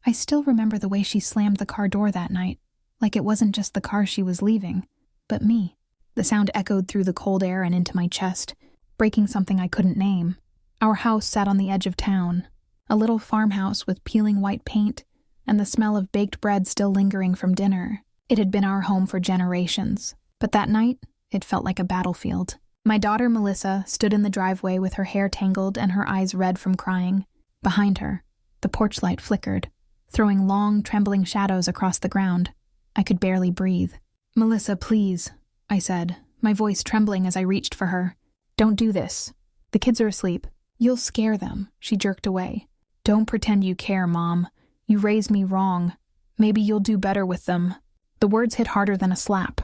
I still remember the way she slammed the car door that night, like it wasn't just the car she was leaving, but me. The sound echoed through the cold air and into my chest, breaking something I couldn't name. Our house sat on the edge of town, a little farmhouse with peeling white paint and the smell of baked bread still lingering from dinner. It had been our home for generations, but that night, it felt like a battlefield. My daughter Melissa stood in the driveway with her hair tangled and her eyes red from crying. Behind her, the porch light flickered, throwing long, trembling shadows across the ground. I could barely breathe. "Melissa, please," I said, my voice trembling as I reached for her. "Don't do this. The kids are asleep. You'll scare them," she jerked away. "Don't pretend you care, Mom. You raised me wrong. Maybe you'll do better with them." The words hit harder than a slap.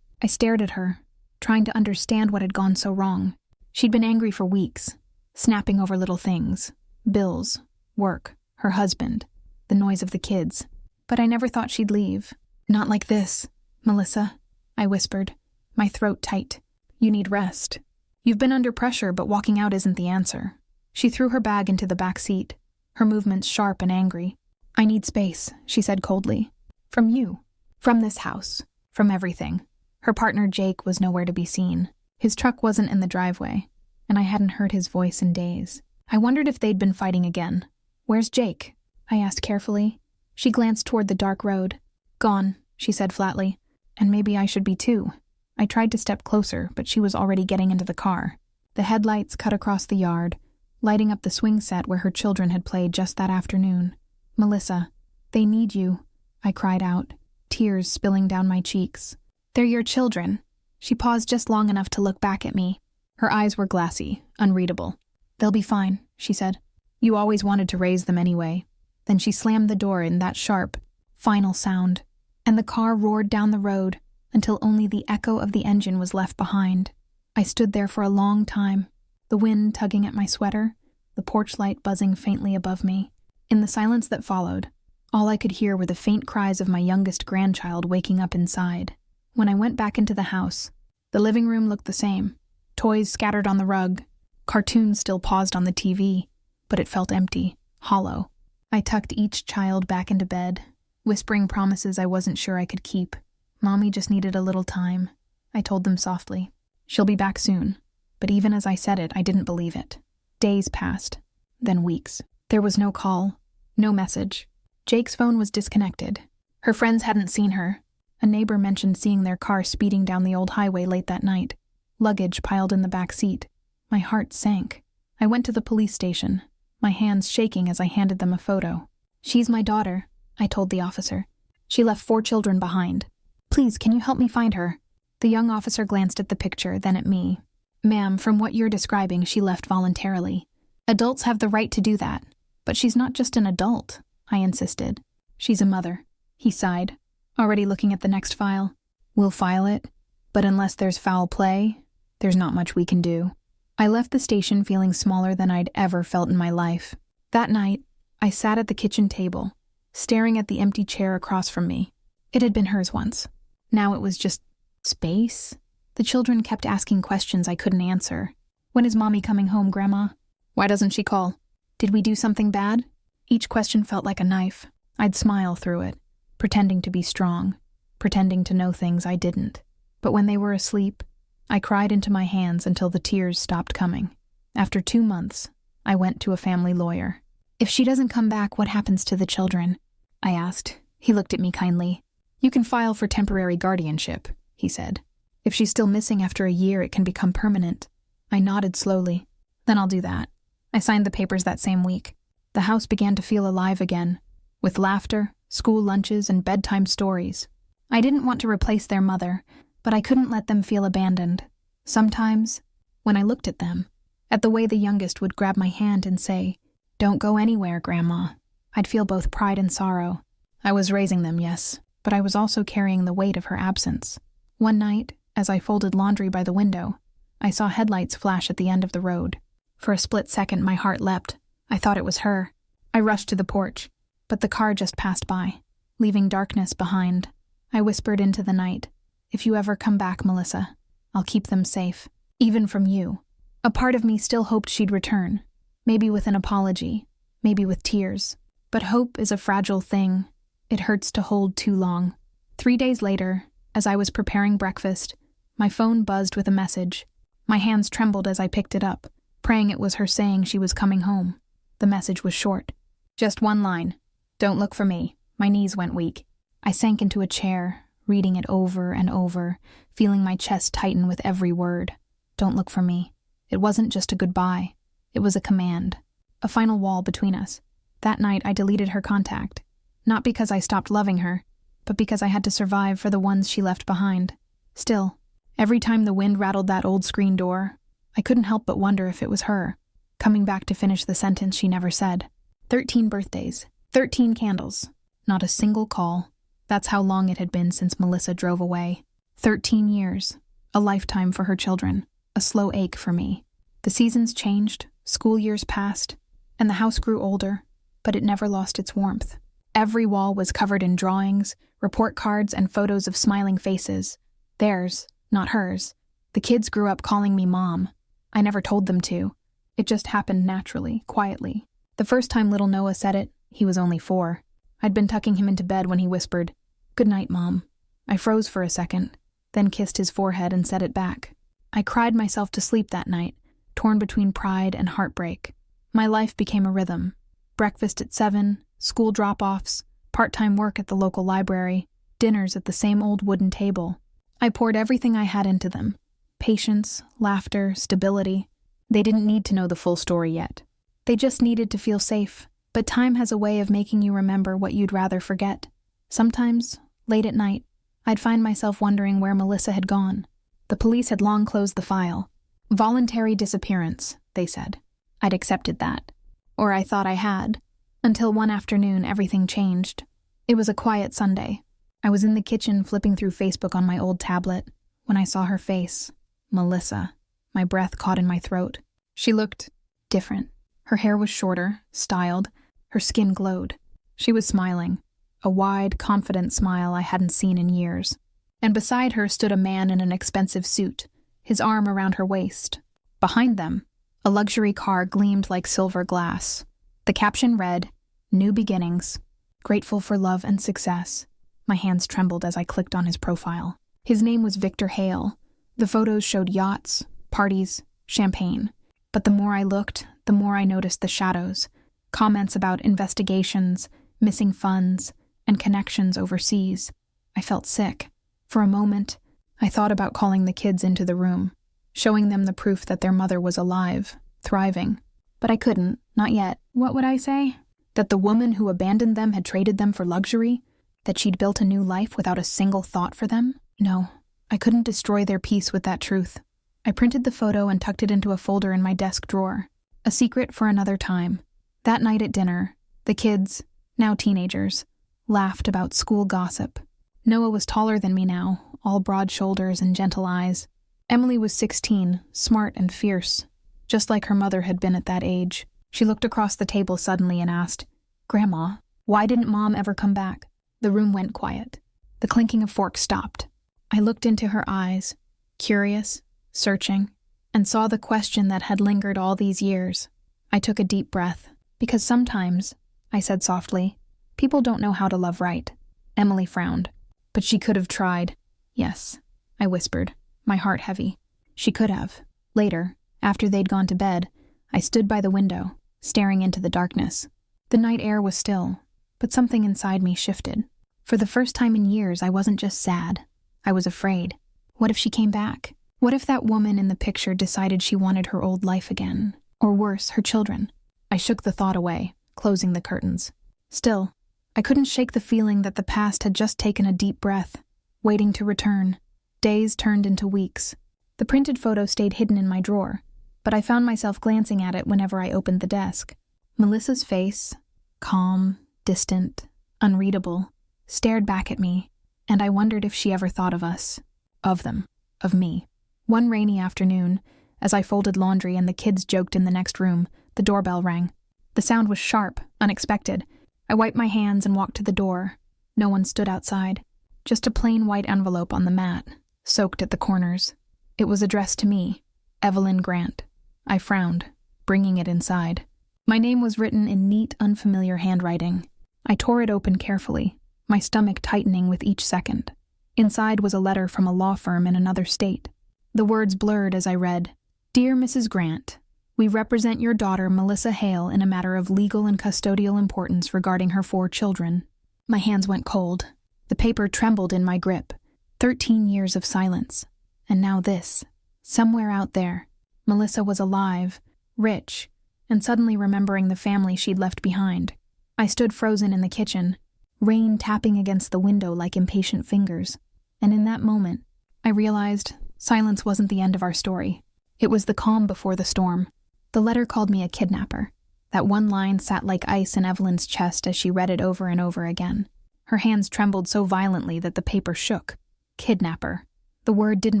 I stared at her, trying to understand what had gone so wrong. She'd been angry for weeks, snapping over little things. Bills, work, her husband, the noise of the kids. But I never thought she'd leave. "Not like this, Melissa," I whispered, my throat tight. "You need rest. You've been under pressure, but walking out isn't the answer." She threw her bag into the back seat, her movements sharp and angry. "I need space," she said coldly. "From you. From this house. From everything." Her partner Jake was nowhere to be seen. His truck wasn't in the driveway, and I hadn't heard his voice in days. I wondered if they'd been fighting again. "Where's Jake?" I asked carefully. She glanced toward the dark road. "Gone," she said flatly. "And maybe I should be too." I tried to step closer, but she was already getting into the car. The headlights cut across the yard, lighting up the swing set where her children had played just that afternoon. "Melissa, they need you," I cried out, tears spilling down my cheeks. "They're your children." She paused just long enough to look back at me. Her eyes were glassy, unreadable. "They'll be fine," she said. "You always wanted to raise them anyway." Then she slammed the door in that sharp, final sound, and the car roared down the road until only the echo of the engine was left behind. I stood there for a long time, the wind tugging at my sweater, the porch light buzzing faintly above me. In the silence that followed, all I could hear were the faint cries of my youngest grandchild waking up inside. When I went back into the house, the living room looked the same. Toys scattered on the rug, cartoons still paused on the TV, but it felt empty, hollow. I tucked each child back into bed, whispering promises I wasn't sure I could keep. "Mommy just needed a little time," I told them softly. "She'll be back soon." But even as I said it, I didn't believe it. Days passed, then weeks. There was no call, no message. Jake's phone was disconnected. Her friends hadn't seen her. A neighbor mentioned seeing their car speeding down the old highway late that night, luggage piled in the back seat. My heart sank. I went to the police station, my hands shaking as I handed them a photo. "She's my daughter," I told the officer. "She left 4 children behind. Please, can you help me find her?" The young officer glanced at the picture, then at me. "Ma'am, from what you're describing, she left voluntarily. Adults have the right to do that. But she's not just an adult," I insisted. "She's a mother." He sighed, already looking at the next file. "We'll file it, but unless there's foul play, there's not much we can do." I left the station feeling smaller than I'd ever felt in my life. That night, I sat at the kitchen table, staring at the empty chair across from me. It had been hers once. Now it was just space. The children kept asking questions I couldn't answer. "When is Mommy coming home, Grandma? Why doesn't she call? Did we do something bad?" Each question felt like a knife. I'd smile through it, pretending to be strong, pretending to know things I didn't. But when they were asleep, I cried into my hands until the tears stopped coming. After 2 months, I went to a family lawyer. "If she doesn't come back, what happens to the children?" I asked. He looked at me kindly. "You can file for temporary guardianship," he said. "If she's still missing after a year, it can become permanent." I nodded slowly. "Then I'll do that." I signed the papers that same week. The house began to feel alive again, with laughter, school lunches, and bedtime stories. I didn't want to replace their mother, but I couldn't let them feel abandoned. Sometimes, when I looked at them, at the way the youngest would grab my hand and say, "Don't go anywhere, Grandma," I'd feel both pride and sorrow. I was raising them, yes, but I was also carrying the weight of her absence. One night, as I folded laundry by the window, I saw headlights flash at the end of the road. For a split second, my heart leapt. I thought it was her. I rushed to the porch, but the car just passed by, leaving darkness behind. I whispered into the night, "If you ever come back, Melissa, I'll keep them safe, even from you." A part of me still hoped she'd return, maybe with an apology, maybe with tears. But hope is a fragile thing. It hurts to hold too long. 3 days later, as I was preparing breakfast, my phone buzzed with a message. My hands trembled as I picked it up, praying it was her saying she was coming home. The message was short. Just one line. "Don't look for me." My knees went weak. I sank into a chair, reading it over and over, feeling my chest tighten with every word. Don't look for me. It wasn't just a goodbye. It was a command. A final wall between us. That night I deleted her contact. Not because I stopped loving her, but because I had to survive for the ones she left behind. Still, every time the wind rattled that old screen door, I couldn't help but wonder if it was her, coming back to finish the sentence she never said. 13 birthdays, 13 candles, not a single call. That's how long it had been since Melissa drove away. 13 years, a lifetime for her children, a slow ache for me. The seasons changed, school years passed, and the house grew older, but it never lost its warmth. Every wall was covered in drawings, report cards, and photos of smiling faces. Theirs, not hers. The kids grew up calling me Mom. I never told them to. It just happened naturally, quietly. The first time little Noah said it, he was only 4. I'd been tucking him into bed when he whispered, "Good night, Mom." I froze for a second, then kissed his forehead and said it back. I cried myself to sleep that night, torn between pride and heartbreak. My life became a rhythm. Breakfast at 7, school drop-offs, part-time work at the local library, dinners at the same old wooden table. I poured everything I had into them. Patience, laughter, stability. They didn't need to know the full story yet. They just needed to feel safe. But time has a way of making you remember what you'd rather forget. Sometimes, late at night, I'd find myself wondering where Melissa had gone. The police had long closed the file. Voluntary disappearance, they said. I'd accepted that. Or I thought I had. Until one afternoon, everything changed. It was a quiet Sunday. I was in the kitchen flipping through Facebook on my old tablet when I saw her face. Melissa. My breath caught in my throat. She looked different. Her hair was shorter, styled. Her skin glowed. She was smiling. A wide, confident smile I hadn't seen in years. And beside her stood a man in an expensive suit, his arm around her waist. Behind them, a luxury car gleamed like silver glass. The caption read, "New beginnings. Grateful for love and success." My hands trembled as I clicked on his profile. His name was Victor Hale. The photos showed yachts, parties, champagne. But the more I looked, the more I noticed the shadows. Comments about investigations, missing funds, and connections overseas. I felt sick. For a moment, I thought about calling the kids into the room, showing them the proof that their mother was alive, thriving. But I couldn't, not yet. What would I say? That the woman who abandoned them had traded them for luxury? That she'd built a new life without a single thought for them? No, I couldn't destroy their peace with that truth. I printed the photo and tucked it into a folder in my desk drawer. A secret for another time. That night at dinner, the kids, now teenagers, laughed about school gossip. Noah was taller than me now, all broad shoulders and gentle eyes. Emily was 16, smart and fierce, just like her mother had been at that age. She looked across the table suddenly and asked, "Grandma, why didn't Mom ever come back?" The room went quiet. The clinking of forks stopped. I looked into her eyes, curious, searching, and saw the question that had lingered all these years. I took a deep breath. "Because sometimes," I said softly, "people don't know how to love right." Emily frowned. "But she could have tried." "Yes," I whispered, my heart heavy. She could have. Later, after they'd gone to bed, I stood by the window, staring into the darkness. The night air was still, but something inside me shifted. For the first time in years, I wasn't just sad. I was afraid. What if she came back? What if that woman in the picture decided she wanted her old life again? Or worse, her children? I shook the thought away, closing the curtains. Still, I couldn't shake the feeling that the past had just taken a deep breath, waiting to return. Days turned into weeks. The printed photo stayed hidden in my drawer, but I found myself glancing at it whenever I opened the desk. Melissa's face, calm, distant, unreadable, stared back at me, and I wondered if she ever thought of us, of them, of me. One rainy afternoon, as I folded laundry and the kids joked in the next room, the doorbell rang. The sound was sharp, unexpected. I wiped my hands and walked to the door. No one stood outside. Just a plain white envelope on the mat, soaked at the corners. It was addressed to me, Evelyn Grant. I frowned, bringing it inside. My name was written in neat, unfamiliar handwriting. I tore it open carefully, my stomach tightening with each second. Inside was a letter from a law firm in another state. The words blurred as I read, "Dear Mrs. Grant, we represent your daughter Melissa Hale in a matter of legal and custodial importance regarding her 4 children." My hands went cold. The paper trembled in my grip. 13 years of silence. And now this. Somewhere out there, Melissa was alive, rich, and suddenly remembering the family she'd left behind. I stood frozen in the kitchen, rain tapping against the window like impatient fingers. And in that moment, I realized silence wasn't the end of our story. It was the calm before the storm. The letter called me a kidnapper. That one line sat like ice in Evelyn's chest as she read it over and over again. Her hands trembled so violently that the paper shook. Kidnapper. The word didn't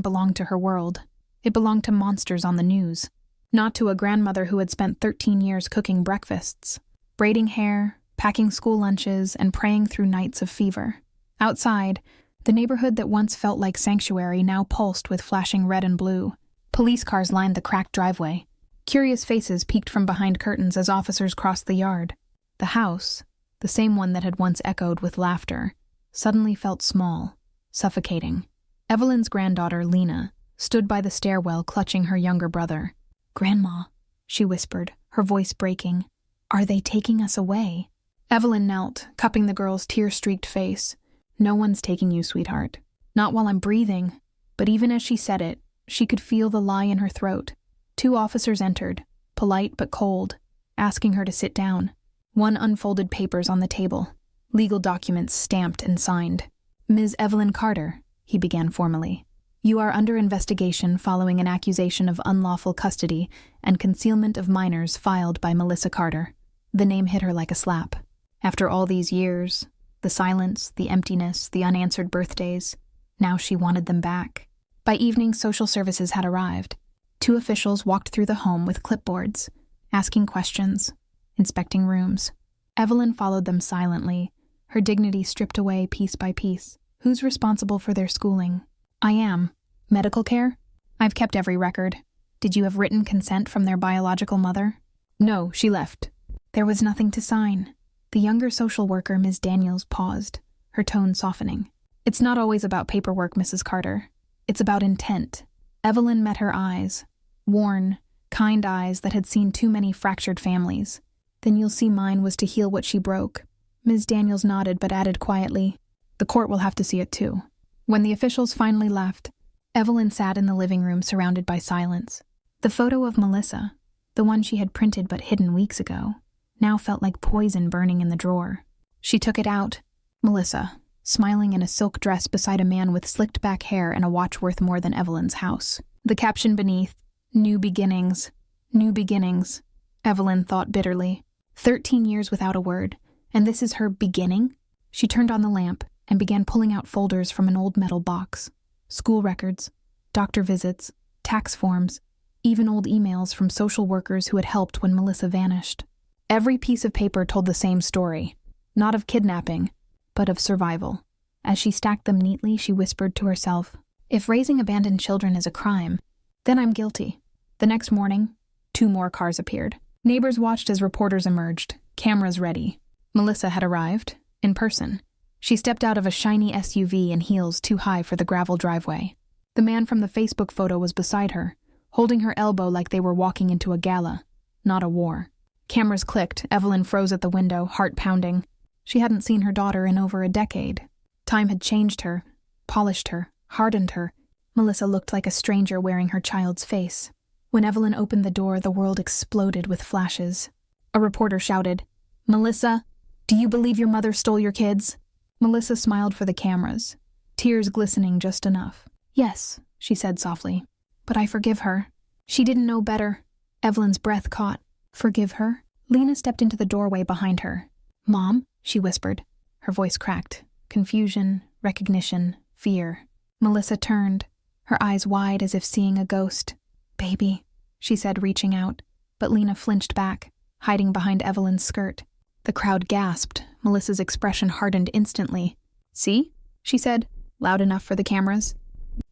belong to her world. It belonged to monsters on the news. Not to a grandmother who had spent 13 years cooking breakfasts, braiding hair, packing school lunches, and praying through nights of fever. Outside, the neighborhood that once felt like sanctuary now pulsed with flashing red and blue. Police cars lined the cracked driveway. Curious faces peeked from behind curtains as officers crossed the yard. The house, the same one that had once echoed with laughter, suddenly felt small, suffocating. Evelyn's granddaughter, Lena, stood by the stairwell clutching her younger brother. "Grandma," she whispered, her voice breaking. "Are they taking us away?" Evelyn knelt, cupping the girl's tear-streaked face. "No one's taking you, sweetheart. Not while I'm breathing." But even as she said it, she could feel the lie in her throat. 2 officers entered, polite but cold, asking her to sit down. One unfolded papers on the table, legal documents stamped and signed. "Ms. Evelyn Carter," he began formally, "you are under investigation following an accusation of unlawful custody and concealment of minors filed by Melissa Carter." The name hit her like a slap. After all these years, the silence, the emptiness, the unanswered birthdays, now she wanted them back. By evening, social services had arrived. 2 officials walked through the home with clipboards, asking questions, inspecting rooms. Evelyn followed them silently, her dignity stripped away piece by piece. "Who's responsible for their schooling?" "I am." "Medical care?" "I've kept every record." "Did you have written consent from their biological mother?" "No, she left." There was nothing to sign. The younger social worker, Ms. Daniels, paused, her tone softening. "It's not always about paperwork, Mrs. Carter. It's about intent." Evelyn met her eyes, worn, kind eyes that had seen too many fractured families. "Then you'll see mine was to heal what she broke." Ms. Daniels nodded but added quietly, "The court will have to see it too." When the officials finally left, Evelyn sat in the living room surrounded by silence. The photo of Melissa, the one she had printed but hidden weeks ago, now felt like poison burning in the drawer. She took it out. Melissa, smiling in a silk dress beside a man with slicked back hair and a watch worth more than Evelyn's house. The caption beneath, "New beginnings, new beginnings," Evelyn thought bitterly. 13 years without a word, and this is her beginning? She turned on the lamp and began pulling out folders from an old metal box. School records, doctor visits, tax forms, even old emails from social workers who had helped when Melissa vanished. Every piece of paper told the same story, not of kidnapping, but of survival. As she stacked them neatly, she whispered to herself, "If raising abandoned children is a crime, then I'm guilty." The next morning, 2 more cars appeared. Neighbors watched as reporters emerged, cameras ready. Melissa had arrived, in person. She stepped out of a shiny SUV in heels too high for the gravel driveway. The man from the Facebook photo was beside her, holding her elbow like they were walking into a gala, not a war. Cameras clicked. Evelyn froze at the window, heart pounding. She hadn't seen her daughter in over a decade. Time had changed her, polished her, hardened her. Melissa looked like a stranger wearing her child's face. When Evelyn opened the door, the world exploded with flashes. A reporter shouted, "Melissa, do you believe your mother stole your kids?" Melissa smiled for the cameras, tears glistening just enough. "Yes," she said softly, "but I forgive her. She didn't know better." Evelyn's breath caught. "Forgive her?" Lena stepped into the doorway behind her. "Mom," she whispered. Her voice cracked. Confusion, recognition, fear. Melissa turned, her eyes wide as if seeing a ghost. "Baby," she said, reaching out, but Lena flinched back, hiding behind Evelyn's skirt. The crowd gasped. Melissa's expression hardened instantly. "See?" she said, loud enough for the cameras.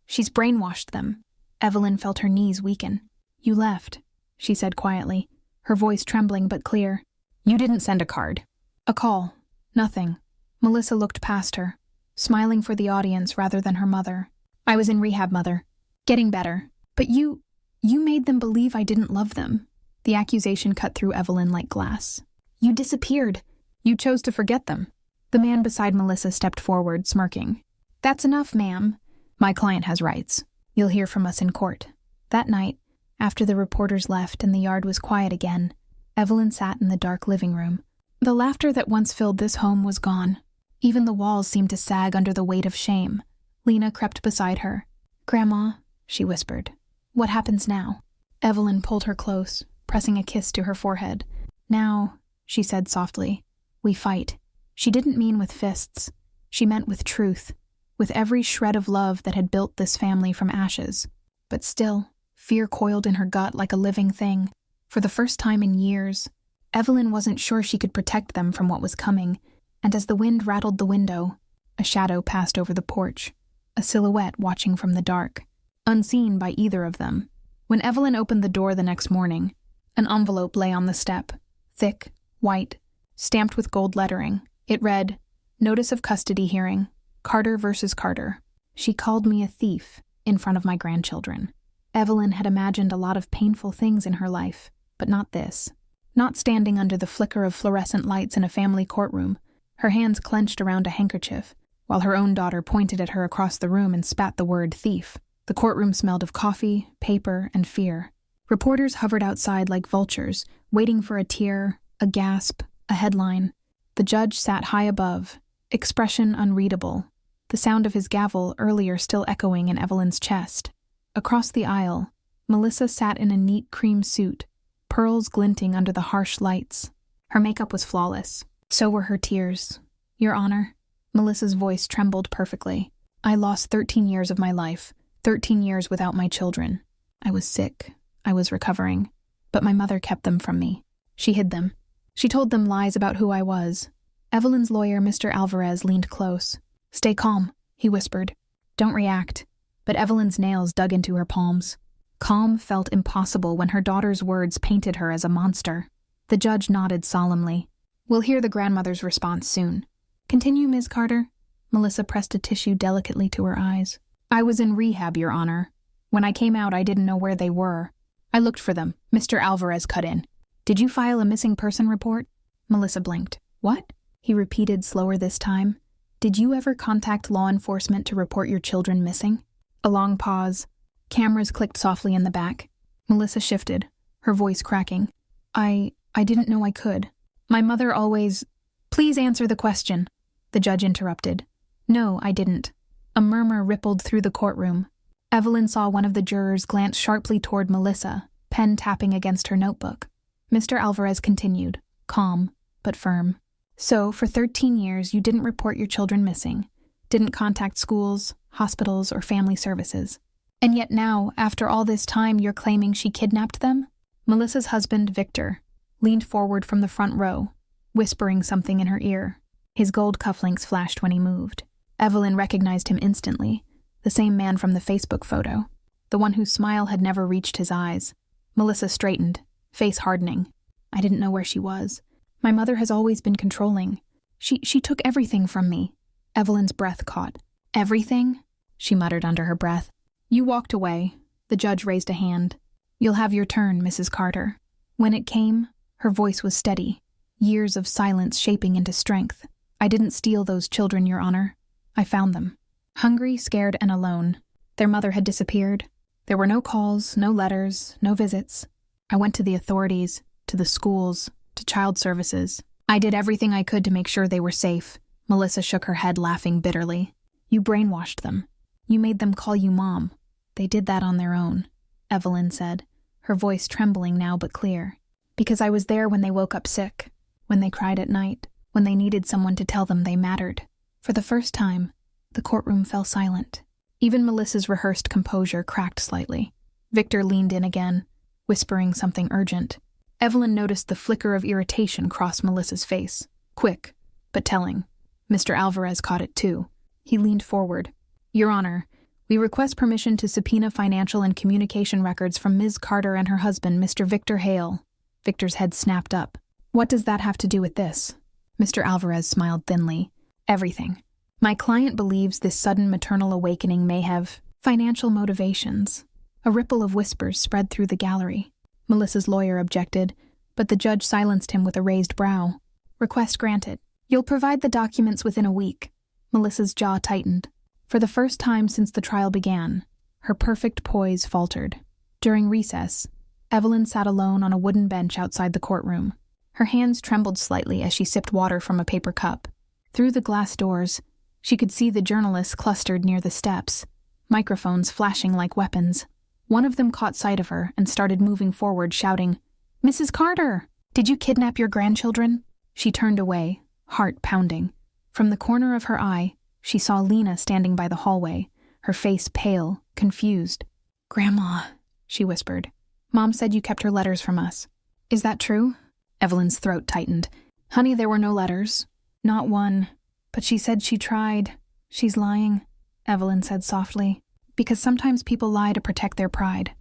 "She's brainwashed them." Evelyn felt her knees weaken. "You left," she said quietly, her voice trembling but clear. "You didn't send a card." "A call. Nothing." Melissa looked past her, smiling for the audience rather than her mother. "I was in rehab, Mother. Getting better. But you made them believe I didn't love them." The accusation cut through Evelyn like glass. "You disappeared. You chose to forget them." The man beside Melissa stepped forward, smirking. "That's enough, ma'am. My client has rights. You'll hear from us in court." That night, after the reporters left and the yard was quiet again, Evelyn sat in the dark living room. The laughter that once filled this home was gone. Even the walls seemed to sag under the weight of shame. Lena crept beside her. "Grandma," she whispered, "what happens now?" Evelyn pulled her close, pressing a kiss to her forehead. "Now," she said softly, "we fight." She didn't mean with fists. She meant with truth, with every shred of love that had built this family from ashes. But still, fear coiled in her gut like a living thing. For the first time in years, Evelyn wasn't sure she could protect them from what was coming, and as the wind rattled the window, a shadow passed over the porch, a silhouette watching from the dark, unseen by either of them. When Evelyn opened the door the next morning, an envelope lay on the step, thick, white, stamped with gold lettering. It read, "Notice of custody hearing, Carter versus Carter. She called me a thief in front of my grandchildren." Evelyn had imagined a lot of painful things in her life, but not this. Not standing under the flicker of fluorescent lights in a family courtroom, her hands clenched around a handkerchief, while her own daughter pointed at her across the room and spat the word thief. The courtroom smelled of coffee, paper, and fear. Reporters hovered outside like vultures, waiting for a tear, a gasp, a headline. The judge sat high above, expression unreadable, the sound of his gavel earlier still echoing in Evelyn's chest. Across the aisle, Melissa sat in a neat cream suit, pearls glinting under the harsh lights. Her makeup was flawless. So were her tears. "Your Honor," Melissa's voice trembled perfectly. "I lost 13 years of my life, 13 years without my children. I was sick. I was recovering. But my mother kept them from me. She hid them. She told them lies about who I was." Evelyn's lawyer, Mr. Alvarez, leaned close. "Stay calm," he whispered. "Don't react." But Evelyn's nails dug into her palms. Calm felt impossible when her daughter's words painted her as a monster. The judge nodded solemnly. "We'll hear the grandmother's response soon." "Continue, Ms. Carter." Melissa pressed a tissue delicately to her eyes. "I was in rehab, Your Honor. When I came out, I didn't know where they were. I looked for them." Mr. Alvarez cut in. "Did you file a missing person report?" Melissa blinked. "What?" He repeated slower this time. "Did you ever contact law enforcement to report your children missing?" A long pause. Cameras clicked softly in the back. Melissa shifted, her voice cracking. I didn't know I could. My mother always—" "Please answer the question," the judge interrupted. "No, I didn't." A murmur rippled through the courtroom. Evelyn saw one of the jurors glance sharply toward Melissa, pen tapping against her notebook. Mr. Alvarez continued, calm but firm. "So, for 13 years, you didn't report your children missing, didn't contact schools, hospitals, or family services. And yet now, after all this time, you're claiming she kidnapped them?" Melissa's husband, Victor, leaned forward from the front row, whispering something in her ear. His gold cufflinks flashed when he moved. Evelyn recognized him instantly, the same man from the Facebook photo, the one whose smile had never reached his eyes. Melissa straightened, face hardening. "I didn't know where she was. My mother has always been controlling. She took everything from me." Evelyn's breath caught. "Everything?" she muttered under her breath. "You walked away." The judge raised a hand. "You'll have your turn, Mrs. Carter." When it came, her voice was steady, years of silence shaping into strength. "I didn't steal those children, Your Honor. I found them. Hungry, scared, and alone. Their mother had disappeared. There were no calls, no letters, no visits. I went to the authorities, to the schools, to child services. I did everything I could to make sure they were safe." Melissa shook her head, laughing bitterly. "You brainwashed them. You made them call you Mom. They did that on their own," Evelyn said, her voice trembling now but clear. "Because I was there when they woke up sick, when they cried at night, when they needed someone to tell them they mattered." For the first time, the courtroom fell silent. Even Melissa's rehearsed composure cracked slightly. Victor leaned in again, whispering something urgent. Evelyn noticed the flicker of irritation cross Melissa's face, quick, but telling. Mr. Alvarez caught it too. He leaned forward. "Your Honor, we request permission to subpoena financial and communication records from Ms. Carter and her husband, Mr. Victor Hale." Victor's head snapped up. What does that have to do with this? Mr. Alvarez smiled thinly. Everything. My client believes this sudden maternal awakening may have financial motivations. A ripple of whispers spread through the gallery. Melissa's lawyer objected, but the judge silenced him with a raised brow. Request granted. You'll provide the documents within a week. Melissa's jaw tightened. For the first time since the trial began, her perfect poise faltered. During recess, Evelyn sat alone on a wooden bench outside the courtroom. Her hands trembled slightly as she sipped water from a paper cup. Through the glass doors, she could see the journalists clustered near the steps, microphones flashing like weapons. One of them caught sight of her and started moving forward, shouting, "Mrs. Carter! Did you kidnap your grandchildren?" She turned away, heart pounding. From the corner of her eye, she saw Lena standing by the hallway, her face pale, confused. "Grandma," she whispered. "Mom said you kept her letters from us. Is that true?" Evelyn's throat tightened. "Honey, there were no letters. Not one. But she said she tried. She's lying," Evelyn said softly, "because sometimes people lie to protect their pride."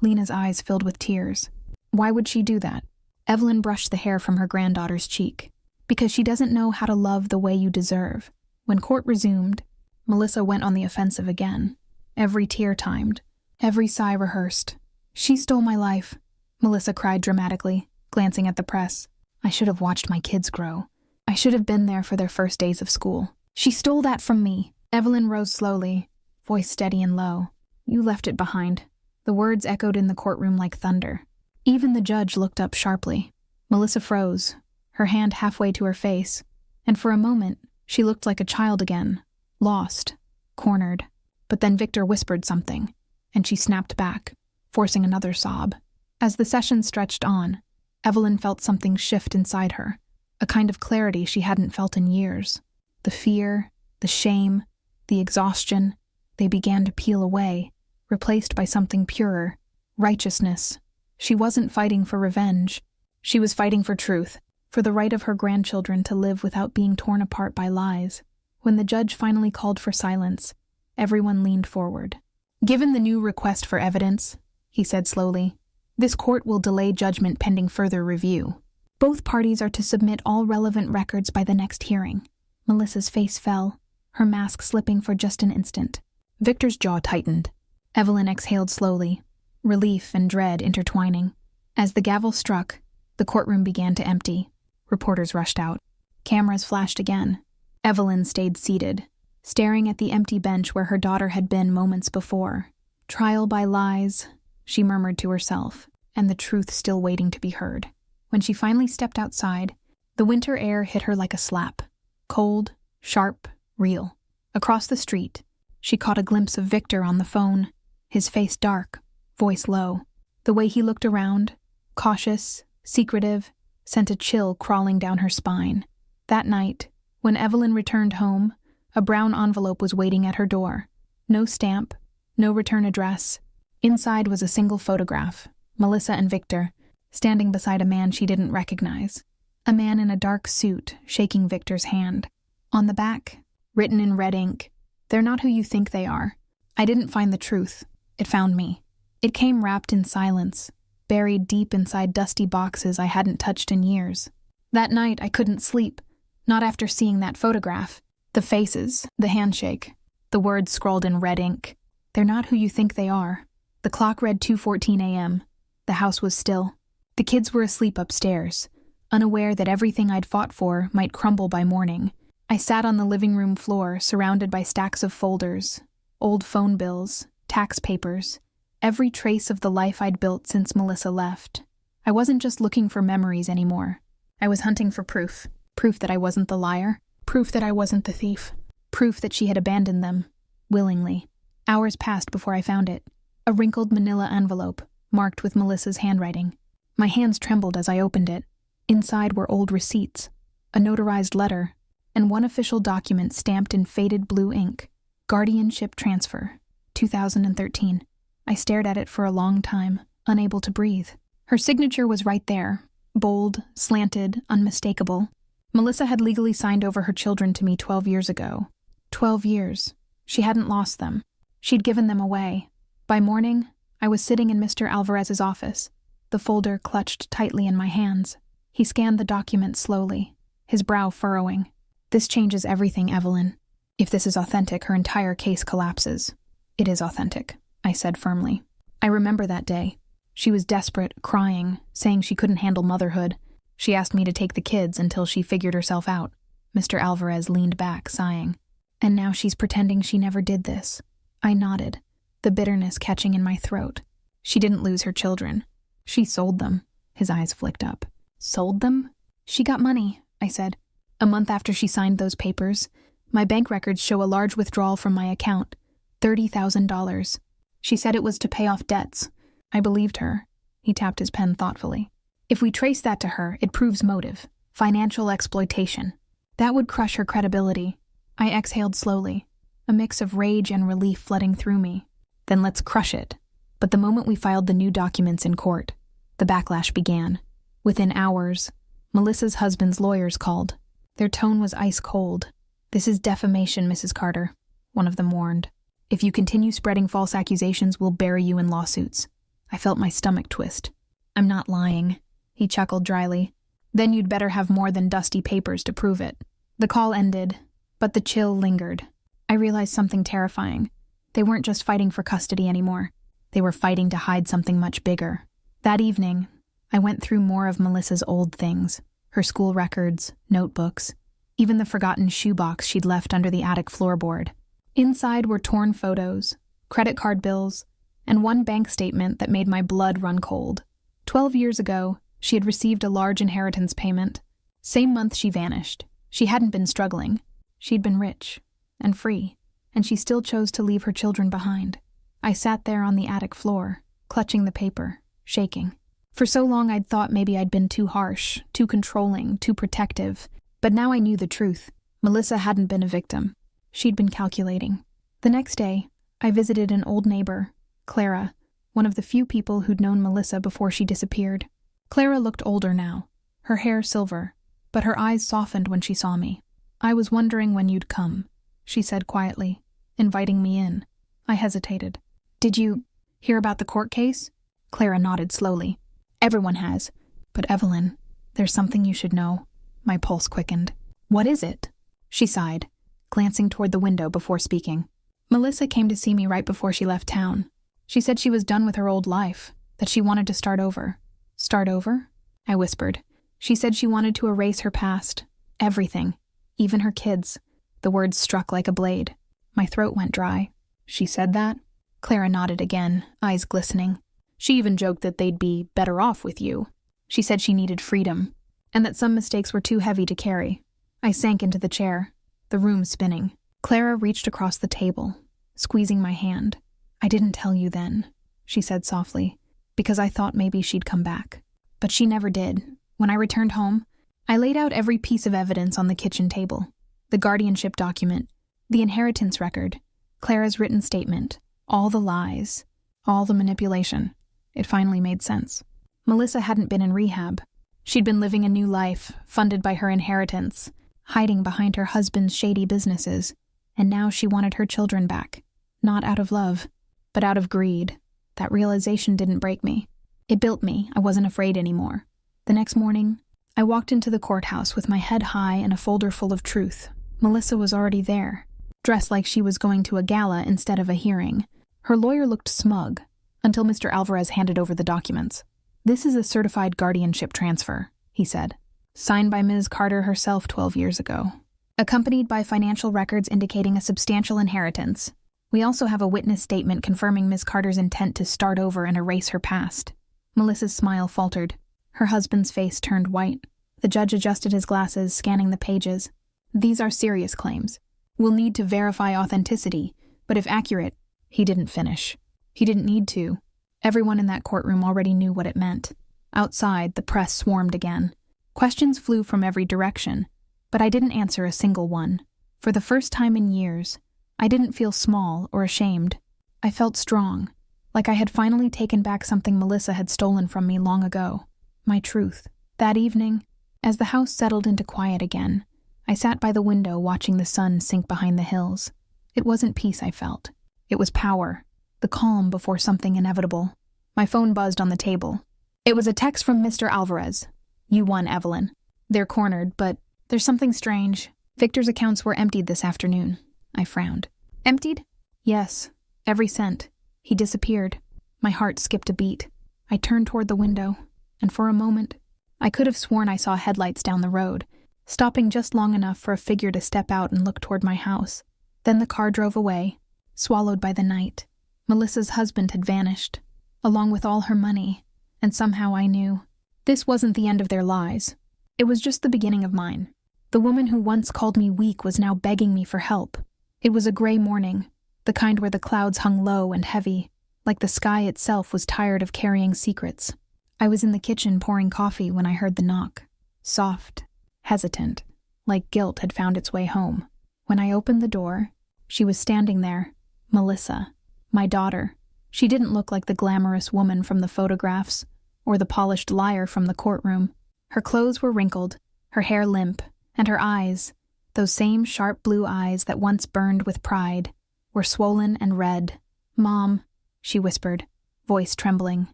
Lena's eyes filled with tears. "Why would she do that?" Evelyn brushed the hair from her granddaughter's cheek. "Because she doesn't know how to love the way you deserve." When court resumed, Melissa went on the offensive again. Every tear timed, every sigh rehearsed. "She stole my life," Melissa cried dramatically, glancing at the press. "I should have watched my kids grow. I should have been there for their first days of school. She stole that from me." Evelyn rose slowly, voice steady and low. "You left it behind." The words echoed in the courtroom like thunder. Even the judge looked up sharply. Melissa froze, her hand halfway to her face, and for a moment, she looked like a child again, lost, cornered. But then Victor whispered something, and she snapped back, forcing another sob. As the session stretched on, Evelyn felt something shift inside her, a kind of clarity she hadn't felt in years. The fear, the shame, the exhaustion, they began to peel away, replaced by something purer, righteousness. She wasn't fighting for revenge. She was fighting for truth, for the right of her grandchildren to live without being torn apart by lies. When the judge finally called for silence, everyone leaned forward. "Given the new request for evidence," he said slowly, "this court will delay judgment pending further review. Both parties are to submit all relevant records by the next hearing." Melissa's face fell, her mask slipping for just an instant. Victor's jaw tightened. Evelyn exhaled slowly, relief and dread intertwining. As the gavel struck, the courtroom began to empty. Reporters rushed out. Cameras flashed again. Evelyn stayed seated, staring at the empty bench where her daughter had been moments before. Trial by lies, she murmured to herself, and the truth still waiting to be heard. When she finally stepped outside, the winter air hit her like a slap. Cold, sharp, real. Across the street, she caught a glimpse of Victor on the phone, his face dark, voice low. The way he looked around, cautious, secretive, sent a chill crawling down her spine. That night, when Evelyn returned home, a brown envelope was waiting at her door. No stamp, no return address. Inside was a single photograph, Melissa and Victor, standing beside a man she didn't recognize. A man in a dark suit, shaking Victor's hand. On the back, written in red ink, "They're not who you think they are. I didn't find the truth. It found me." It came wrapped in silence, buried deep inside dusty boxes I hadn't touched in years. That night I couldn't sleep, not after seeing that photograph. The faces, the handshake, the words scrawled in red ink. "They're not who you think they are." The clock read 2:14 a.m. The house was still. The kids were asleep upstairs, unaware that everything I'd fought for might crumble by morning. I sat on the living room floor, surrounded by stacks of folders, old phone bills, tax papers, every trace of the life I'd built since Melissa left. I wasn't just looking for memories anymore. I was hunting for proof. Proof that I wasn't the liar. Proof that I wasn't the thief. Proof that she had abandoned them, willingly. Hours passed before I found it. A wrinkled manila envelope, marked with Melissa's handwriting. My hands trembled as I opened it. Inside were old receipts, a notarized letter, and one official document stamped in faded blue ink. Guardianship transfer, 2013. I stared at it for a long time, unable to breathe. Her signature was right there, bold, slanted, unmistakable. Melissa had legally signed over her children to me 12 years ago. 12 years. She hadn't lost them. She'd given them away. By morning, I was sitting in Mr. Alvarez's office, the folder clutched tightly in my hands. He scanned the document slowly, his brow furrowing. "This changes everything, Evelyn. If this is authentic, her entire case collapses." "It is authentic," I said firmly. "I remember that day. She was desperate, crying, saying she couldn't handle motherhood. She asked me to take the kids until she figured herself out." Mr. Alvarez leaned back, sighing. "And now she's pretending she never did this." I nodded, the bitterness catching in my throat. "She didn't lose her children. She sold them." His eyes flicked up. "Sold them?" "She got money," I said. "A month after she signed those papers, my bank records show a large withdrawal from my account, $30,000. She said it was to pay off debts. I believed her." He tapped his pen thoughtfully. "If we trace that to her, it proves motive, financial exploitation. That would crush her credibility." I exhaled slowly, a mix of rage and relief flooding through me. "Then let's crush it." But the moment we filed the new documents in court, the backlash began. Within hours, Melissa's husband's lawyers called. Their tone was ice cold. "This is defamation, Mrs. Carter," one of them warned. "If you continue spreading false accusations, we'll bury you in lawsuits." I felt my stomach twist. "I'm not lying," he chuckled dryly. "Then you'd better have more than dusty papers to prove it." The call ended, but the chill lingered. I realized something terrifying. They weren't just fighting for custody anymore. They were fighting to hide something much bigger. That evening, I went through more of Melissa's old things, her school records, notebooks, even the forgotten shoebox she'd left under the attic floorboard. Inside were torn photos, credit card bills, and one bank statement that made my blood run cold. 12 years ago, she had received a large inheritance payment. Same month she vanished. She hadn't been struggling. She'd been rich and free, and she still chose to leave her children behind. I sat there on the attic floor, clutching the paper, shaking. For so long I'd thought maybe I'd been too harsh, too controlling, too protective. But now I knew the truth. Melissa hadn't been a victim. She'd been calculating. The next day, I visited an old neighbor, Clara, one of the few people who'd known Melissa before she disappeared. Clara looked older now, her hair silver, but her eyes softened when she saw me. "I was wondering when you'd come," she said quietly, inviting me in. I hesitated. "Did you hear about the court case?" Clara nodded slowly. "Everyone has. But Evelyn, there's something you should know." My pulse quickened. "What is it?" She sighed, glancing toward the window before speaking. "Melissa came to see me right before she left town. She said she was done with her old life, that she wanted to start over." "Start over?" I whispered. "She said she wanted to erase her past. Everything. Even her kids." The words struck like a blade. My throat went dry. "She said that?" Clara nodded again, eyes glistening. "She even joked that they'd be better off with you. She said she needed freedom, and that some mistakes were too heavy to carry." I sank into the chair, the room spinning. Clara reached across the table, squeezing my hand. "I didn't tell you then," she said softly, "because I thought maybe she'd come back. But she never did. When I returned home, I laid out every piece of evidence on the kitchen table. The guardianship document, the inheritance record, Clara's written statement, all the lies, all the manipulation. It finally made sense. Melissa hadn't been in rehab. She'd been living a new life, funded by her inheritance, hiding behind her husband's shady businesses, and now she wanted her children back. Not out of love, but out of greed. That realization didn't break me. It built me. I wasn't afraid anymore. The next morning, I walked into the courthouse with my head high and a folder full of truth. Melissa was already there, dressed like she was going to a gala instead of a hearing. Her lawyer looked smug, until Mr. Alvarez handed over the documents. "This is a certified guardianship transfer," he said, "signed by Ms. Carter herself 12 years ago, accompanied by financial records indicating a substantial inheritance. We also have a witness statement confirming Ms. Carter's intent to start over and erase her past." Melissa's smile faltered. Her husband's face turned white. The judge adjusted his glasses, scanning the pages. "These are serious claims. We'll need to verify authenticity, but if accurate..." He didn't finish. He didn't need to. Everyone in that courtroom already knew what it meant. Outside, the press swarmed again. Questions flew from every direction, but I didn't answer a single one. For the first time in years, I didn't feel small or ashamed. I felt strong, like I had finally taken back something Melissa had stolen from me long ago. My truth. That evening, as the house settled into quiet again, I sat by the window watching the sun sink behind the hills. It wasn't peace I felt. It was power, the calm before something inevitable. My phone buzzed on the table. It was a text from Mr. Alvarez. You won, Evelyn. They're cornered, but there's something strange. Victor's accounts were emptied this afternoon. I frowned. Emptied? Yes. Every cent. He disappeared. My heart skipped a beat. I turned toward the window, and for a moment, I could have sworn I saw headlights down the road, stopping just long enough for a figure to step out and look toward my house. Then the car drove away, swallowed by the night. Melissa's husband had vanished, along with all her money, and somehow I knew this wasn't the end of their lives. It was just the beginning of mine. The woman who once called me weak was now begging me for help. It was a gray morning, the kind where the clouds hung low and heavy, like the sky itself was tired of carrying secrets. I was in the kitchen pouring coffee when I heard the knock. Soft, hesitant, like guilt had found its way home. When I opened the door, she was standing there, Melissa, my daughter. She didn't look like the glamorous woman from the photographs or the polished liar from the courtroom. Her clothes were wrinkled, her hair limp, and her eyes, those same sharp blue eyes that once burned with pride, were swollen and red. Mom, she whispered, voice trembling.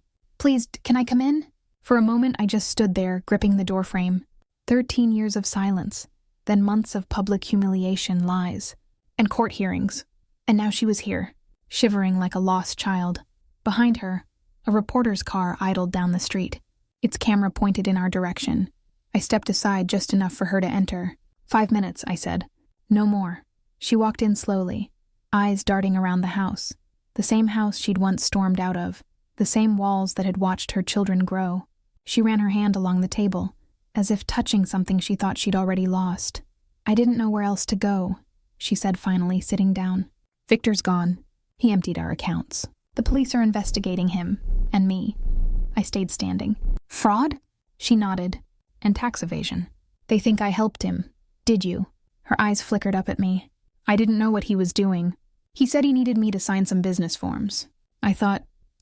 Please, can I come in? For a moment I just stood there, gripping the doorframe. 13 years of silence, then months of public humiliation, lies, and court hearings. And now she was here, shivering like a lost child. Behind her, a reporter's car idled down the street, its camera pointed in our direction. I stepped aside just enough for her to enter. 5 minutes, I said. No more. She walked in slowly, eyes darting around the house. The same house she'd once stormed out of, the same walls that had watched her children grow. She ran her hand along the table, as if touching something she thought she'd already lost. I didn't know where else to go, she said finally, sitting down. Victor's gone. He emptied our accounts. The police are investigating him, and me. I stayed standing. Fraud? She nodded. And tax evasion. They think I helped him. Did you? Her eyes flickered up at me. I didn't know what he was doing. He said he needed me to sign some business forms.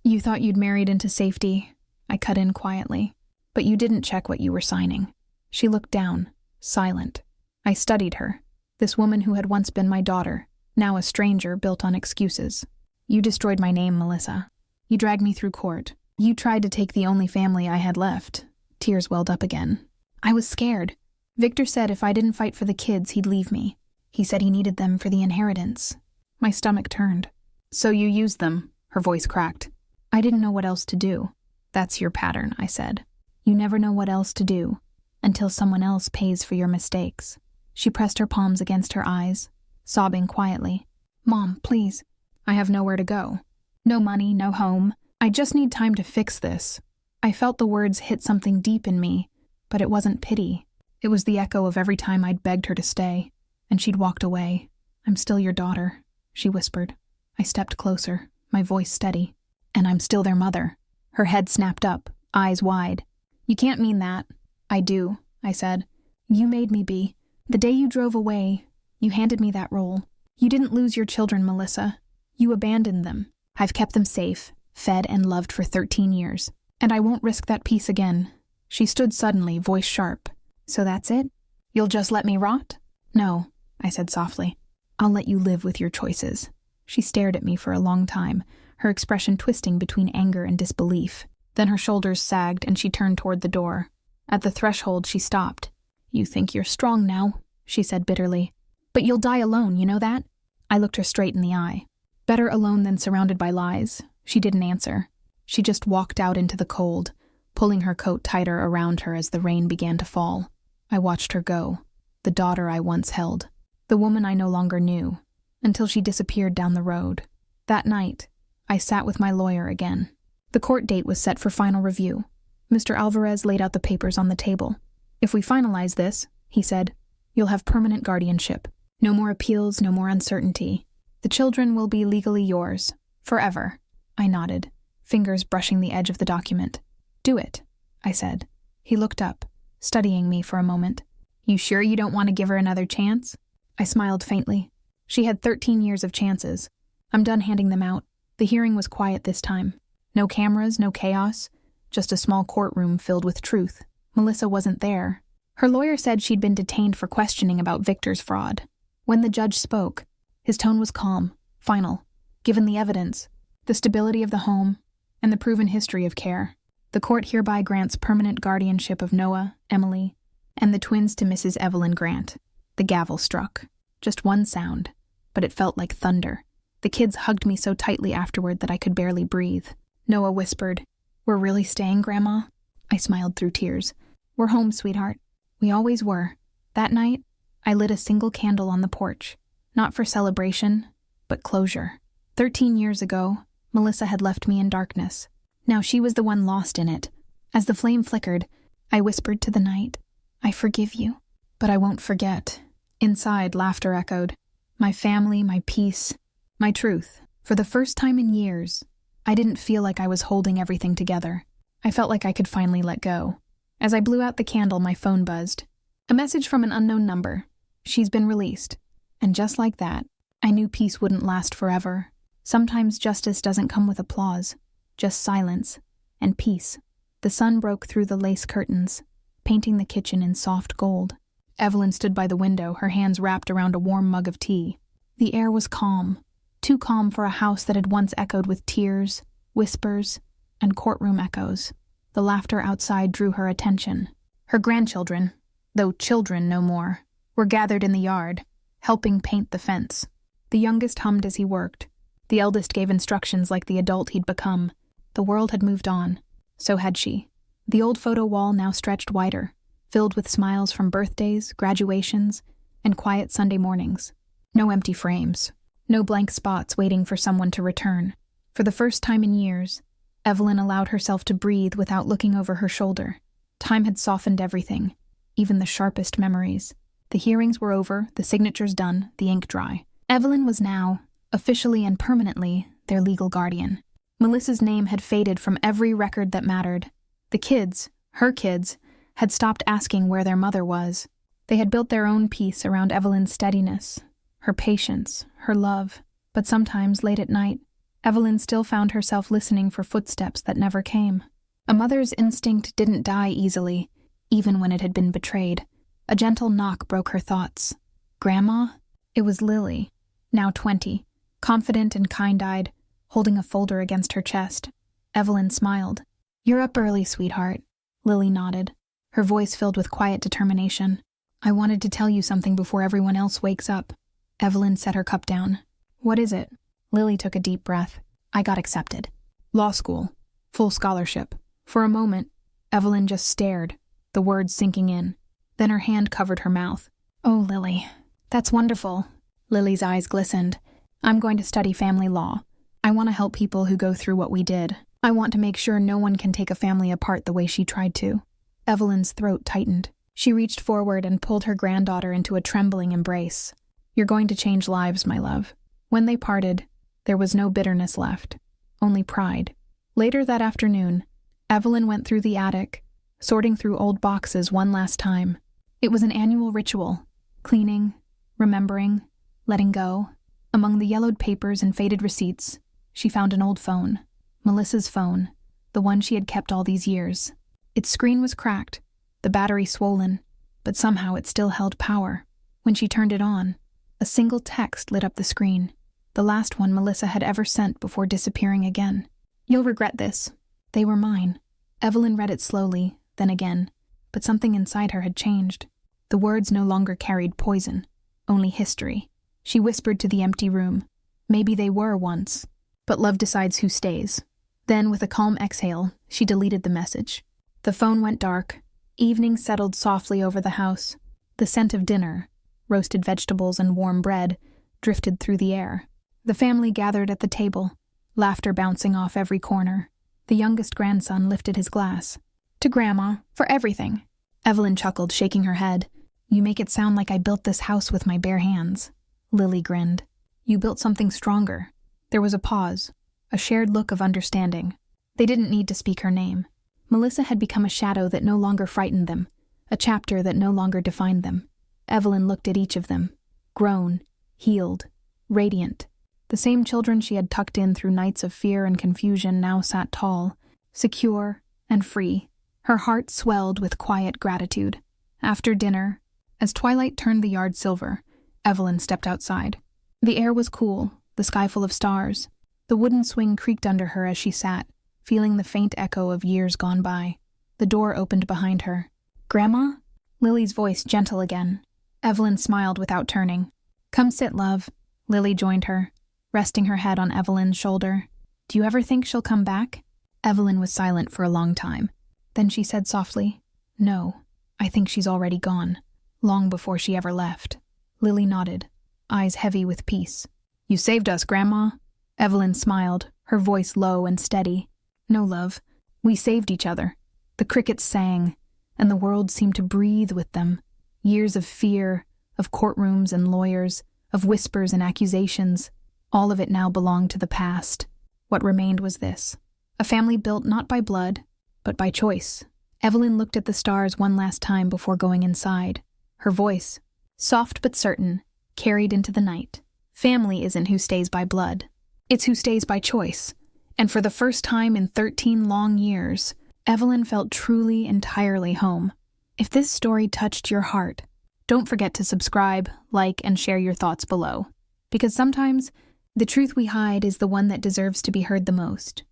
You thought you'd married into safety. I cut in quietly. But you didn't check what you were signing. She looked down, silent. I studied her. This woman who had once been my daughter, now a stranger built on excuses. You destroyed my name, Melissa. You dragged me through court. You tried to take the only family I had left. Tears welled up again. I was scared. Victor said if I didn't fight for the kids, he'd leave me. He said he needed them for the inheritance. My stomach turned. So you used them, her voice cracked. I didn't know what else to do. That's your pattern, I said. You never know what else to do, until someone else pays for your mistakes. She pressed her palms against her eyes, sobbing quietly. Mom, please. I have nowhere to go. No money, no home. I just need time to fix this. I felt the words hit something deep in me, but it wasn't pity. It was the echo of every time I'd begged her to stay, and she'd walked away. I'm still your daughter, she whispered. I stepped closer, my voice steady. And I'm still their mother. Her head snapped up, eyes wide. You can't mean that. I do, I said. You made me be. The day you drove away, you handed me that role. You didn't lose your children, Melissa. You abandoned them. I've kept them safe, fed and loved for 13 years. And I won't risk that peace again. She stood suddenly, voice sharp. So that's it? You'll just let me rot? No, I said softly. I'll let you live with your choices. She stared at me for a long time, her expression twisting between anger and disbelief. Then her shoulders sagged and she turned toward the door. At the threshold, she stopped. You think you're strong now, she said bitterly. But you'll die alone, you know that? I looked her straight in the eye. Better alone than surrounded by lies. She didn't answer. She just walked out into the cold, pulling her coat tighter around her as the rain began to fall. I watched her go, the daughter I once held, the woman I no longer knew, until she disappeared down the road. That night, I sat with my lawyer again. The court date was set for final review. Mr. Alvarez laid out the papers on the table. If we finalize this, he said, you'll have permanent guardianship. No more appeals, no more uncertainty. The children will be legally yours, forever. I nodded, fingers brushing the edge of the document. Do it, I said. He looked up, studying me for a moment. You sure you don't want to give her another chance? I smiled faintly. She had 13 years of chances. I'm done handing them out. The hearing was quiet this time. No cameras, no chaos, just a small courtroom filled with truth. Melissa wasn't there. Her lawyer said she'd been detained for questioning about Victor's fraud. When the judge spoke, his tone was calm, final, given the evidence, the stability of the home, and the proven history of care. The court hereby grants permanent guardianship of Noah, Emily, and the twins to Mrs. Evelyn Grant. The gavel struck. Just one sound, but it felt like thunder. The kids hugged me so tightly afterward that I could barely breathe. Noah whispered, "We're really staying, Grandma?" I smiled through tears. "We're home, sweetheart. We always were." That night, I lit a single candle on the porch, not for celebration, but closure. 13 years ago, Melissa had left me in darkness. Now she was the one lost in it. As the flame flickered, I whispered to the night, "I forgive you, but I won't forget." Inside, laughter echoed. My family, my peace, my truth. For the first time in years, I didn't feel like I was holding everything together. I felt like I could finally let go. As I blew out the candle, my phone buzzed. A message from an unknown number. "She's been released." And just like that, I knew peace wouldn't last forever. Sometimes justice doesn't come with applause, just silence and peace. The sun broke through the lace curtains, painting the kitchen in soft gold. Evelyn stood by the window, her hands wrapped around a warm mug of tea. The air was calm, too calm for a house that had once echoed with tears, whispers, and courtroom echoes. The laughter outside drew her attention. Her grandchildren, though children no more, were gathered in the yard, helping paint the fence. The youngest hummed as he worked. The eldest gave instructions like the adult he'd become. The world had moved on. So had she. The old photo wall now stretched wider, filled with smiles from birthdays, graduations, and quiet Sunday mornings. No empty frames. No blank spots waiting for someone to return. For the first time in years, Evelyn allowed herself to breathe without looking over her shoulder. Time had softened everything, even the sharpest memories. The hearings were over, the signatures done, the ink dry. Evelyn was now, officially and permanently, their legal guardian. Melissa's name had faded from every record that mattered. The kids, her kids, had stopped asking where their mother was. They had built their own peace around Evelyn's steadiness, her patience, her love. But sometimes, late at night, Evelyn still found herself listening for footsteps that never came. A mother's instinct didn't die easily, even when it had been betrayed. A gentle knock broke her thoughts. "Grandma?" It was Lily, now 20, confident and kind-eyed, holding a folder against her chest. Evelyn smiled. "You're up early, sweetheart." Lily nodded, her voice filled with quiet determination. "I wanted to tell you something before everyone else wakes up." Evelyn set her cup down. "What is it?" Lily took a deep breath. "I got accepted. Law school. Full scholarship." For a moment, Evelyn just stared, the words sinking in. Then her hand covered her mouth. "Oh, Lily, that's wonderful." Lily's eyes glistened. "I'm going to study family law. I want to help people who go through what we did. I want to make sure no one can take a family apart the way she tried to." Evelyn's throat tightened. She reached forward and pulled her granddaughter into a trembling embrace. "You're going to change lives, my love." When they parted, there was no bitterness left, only pride. Later that afternoon, Evelyn went through the attic, sorting through old boxes one last time. It was an annual ritual, cleaning, remembering, letting go. Among the yellowed papers and faded receipts, she found an old phone, Melissa's phone, the one she had kept all these years. Its screen was cracked, the battery swollen, but somehow it still held power. When she turned it on, a single text lit up the screen, the last one Melissa had ever sent before disappearing again. "You'll regret this. They were mine." Evelyn read it slowly, then again, but something inside her had changed. The words no longer carried poison, only history. She whispered to the empty room. Maybe they were once, but love decides who stays. Then, with a calm exhale, she deleted the message. The phone went dark. Evening settled softly over the house. The scent of dinner, roasted vegetables and warm bread, drifted through the air. The family gathered at the table, laughter bouncing off every corner. The youngest grandson lifted his glass. "To Grandma, for everything." Evelyn chuckled, shaking her head. "You make it sound like I built this house with my bare hands." Lily grinned. "You built something stronger." There was a pause, a shared look of understanding. They didn't need to speak her name. Melissa had become a shadow that no longer frightened them, a chapter that no longer defined them. Evelyn looked at each of them, grown, healed, radiant. The same children she had tucked in through nights of fear and confusion now sat tall, secure, and free. Her heart swelled with quiet gratitude. After dinner, as twilight turned the yard silver, Evelyn stepped outside. The air was cool, the sky full of stars. The wooden swing creaked under her as she sat, feeling the faint echo of years gone by. The door opened behind her. "Grandma?" Lily's voice gentle again. Evelyn smiled without turning. "Come sit, love." Lily joined her, resting her head on Evelyn's shoulder. "Do you ever think she'll come back?" Evelyn was silent for a long time. Then she said softly, "No, I think she's already gone, long before she ever left." Lily nodded, eyes heavy with peace. "You saved us, Grandma." Evelyn smiled, her voice low and steady. "No, love. We saved each other." The crickets sang, and the world seemed to breathe with them. Years of fear, of courtrooms and lawyers, of whispers and accusations, all of it now belonged to the past. What remained was this: a family built not by blood, but by choice. Evelyn looked at the stars one last time before going inside. Her voice, soft but certain, carried into the night. Family isn't who stays by blood. It's who stays by choice. And for the first time in 13 long years, Evelyn felt truly, entirely home. If this story touched your heart, don't forget to subscribe, like, and share your thoughts below. Because sometimes, the truth we hide is the one that deserves to be heard the most.